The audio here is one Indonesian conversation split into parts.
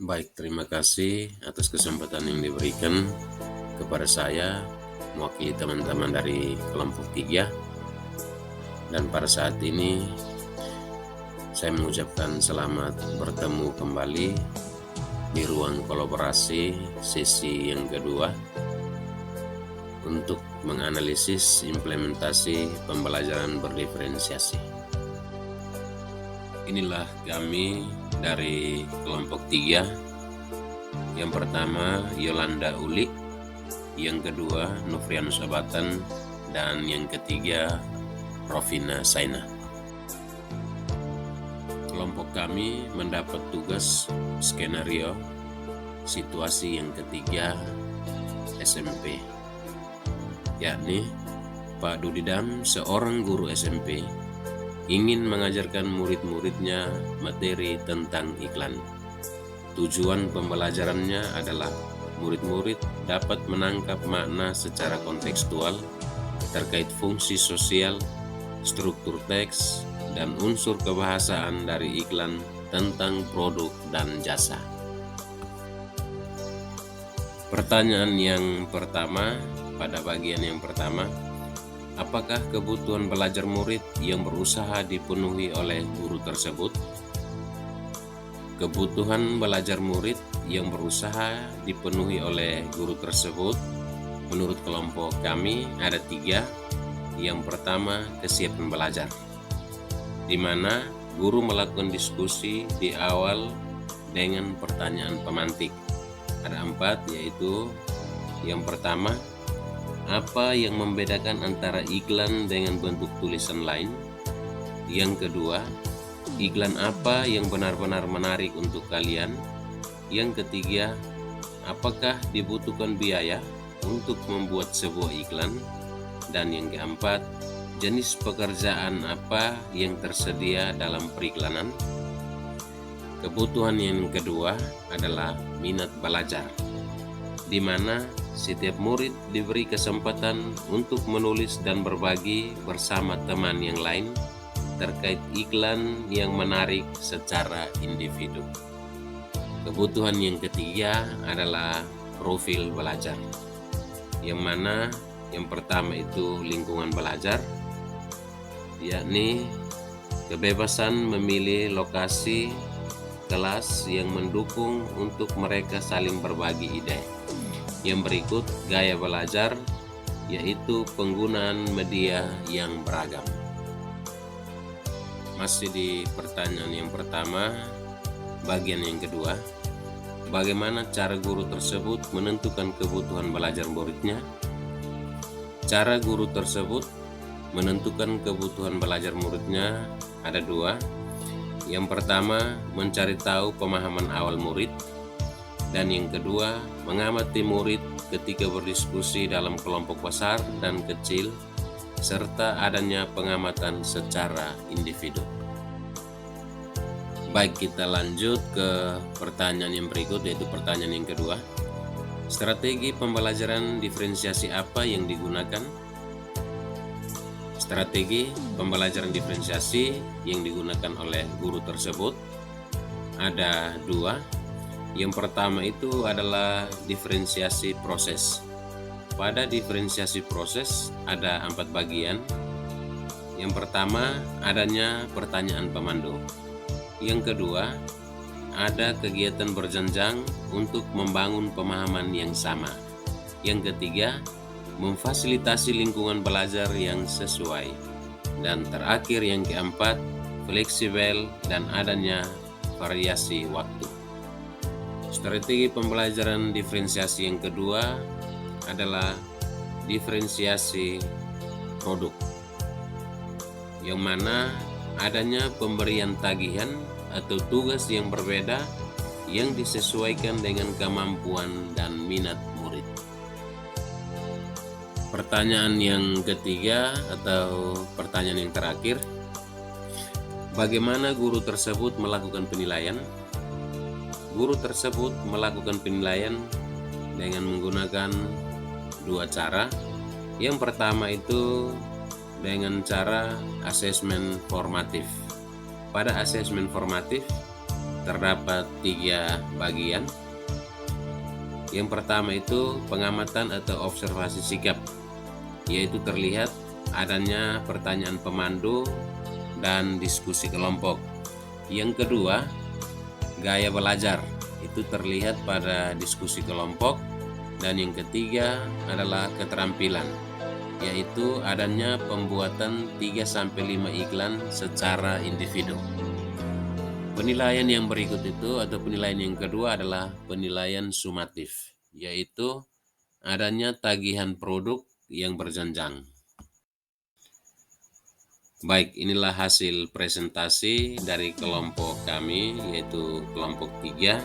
Baik, terima kasih atas kesempatan yang diberikan kepada saya mewakili teman-teman dari kelompok 3. Dan pada saat ini saya mengucapkan selamat bertemu kembali di ruang kolaborasi sesi yang kedua untuk menganalisis implementasi pembelajaran berdiferensiasi. Inilah kami dari kelompok 3. Yang pertama Yolanda Uli, yang kedua Nufrianus Abatan, dan yang ketiga Rovina Saina. Kelompok kami mendapat tugas skenario situasi yang ketiga SMP, yakni Pak Dudidam, seorang guru SMP, ingin mengajarkan murid-muridnya materi tentang iklan. Tujuan pembelajarannya adalah murid-murid dapat menangkap makna secara kontekstual terkait fungsi sosial, struktur teks, dan unsur kebahasaan dari iklan tentang produk dan jasa. Pertanyaan yang pertama pada bagian yang pertama, apakah kebutuhan belajar murid yang berusaha dipenuhi oleh guru tersebut? Kebutuhan belajar murid yang berusaha dipenuhi oleh guru tersebut menurut kelompok kami ada 3. Yang pertama, kesiapan belajar, di mana guru melakukan diskusi di awal dengan pertanyaan pemantik. Ada 4, yaitu yang pertama, apa yang membedakan antara iklan dengan bentuk tulisan lain? Yang kedua, iklan apa yang benar-benar menarik untuk kalian? Yang ketiga, apakah dibutuhkan biaya untuk membuat sebuah iklan? Dan yang keempat, jenis pekerjaan apa yang tersedia dalam periklanan? Kebutuhan yang kedua adalah minat belajar, di mana setiap murid diberi kesempatan untuk menulis dan berbagi bersama teman yang lain terkait iklan yang menarik secara individu. Kebutuhan yang ketiga adalah profil belajar, yang mana yang pertama itu lingkungan belajar, yakni kebebasan memilih lokasi kelas yang mendukung untuk mereka saling berbagi ide. Yang berikut gaya belajar, yaitu penggunaan media yang beragam. Masih di pertanyaan yang pertama, bagian yang kedua, bagaimana cara guru tersebut menentukan kebutuhan belajar muridnya? Cara guru tersebut menentukan kebutuhan belajar muridnya ada 2. Yang pertama, mencari tahu pemahaman awal murid, dan yang kedua, mengamati murid ketika berdiskusi dalam kelompok besar dan kecil, serta adanya pengamatan secara individu. Baik, kita lanjut ke pertanyaan yang berikut, yaitu pertanyaan yang kedua. Strategi pembelajaran diferensiasi apa yang digunakan? Strategi pembelajaran diferensiasi yang digunakan oleh guru tersebut ada 2. Yang pertama itu adalah diferensiasi proses. Pada diferensiasi proses ada 4 bagian. Yang pertama, adanya pertanyaan pemandu. Yang kedua, ada kegiatan berjenjang untuk membangun pemahaman yang sama. Yang ketiga, memfasilitasi lingkungan belajar yang sesuai. Dan terakhir yang keempat, fleksibel dan adanya variasi waktu. Strategi pembelajaran diferensiasi yang kedua adalah diferensiasi produk, yang mana adanya pemberian tagihan atau tugas yang berbeda yang disesuaikan dengan kemampuan dan minat murid. Pertanyaan yang ketiga atau pertanyaan yang terakhir, bagaimana guru tersebut melakukan penilaian? Guru tersebut melakukan penilaian dengan menggunakan 2 cara. Yang pertama itu dengan cara asesmen formatif. Pada asesmen formatif, terdapat 3 bagian. Yang pertama itu pengamatan atau observasi sikap, yaitu terlihat adanya pertanyaan pemandu dan diskusi kelompok. Yang kedua, gaya belajar, itu terlihat pada diskusi kelompok. Dan yang ketiga adalah keterampilan, yaitu adanya pembuatan 3-5 iklan secara individu. Penilaian yang berikut itu atau penilaian yang kedua adalah penilaian sumatif, yaitu adanya tagihan produk yang berjenjang. Baik, inilah hasil presentasi dari kelompok kami, yaitu kelompok 3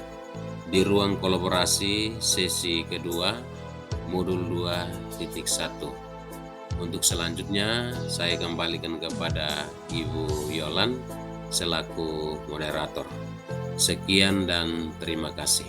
di ruang kolaborasi sesi kedua modul 2.1. Untuk selanjutnya saya kembalikan kepada Ibu Yolan selaku moderator. Sekian dan terima kasih.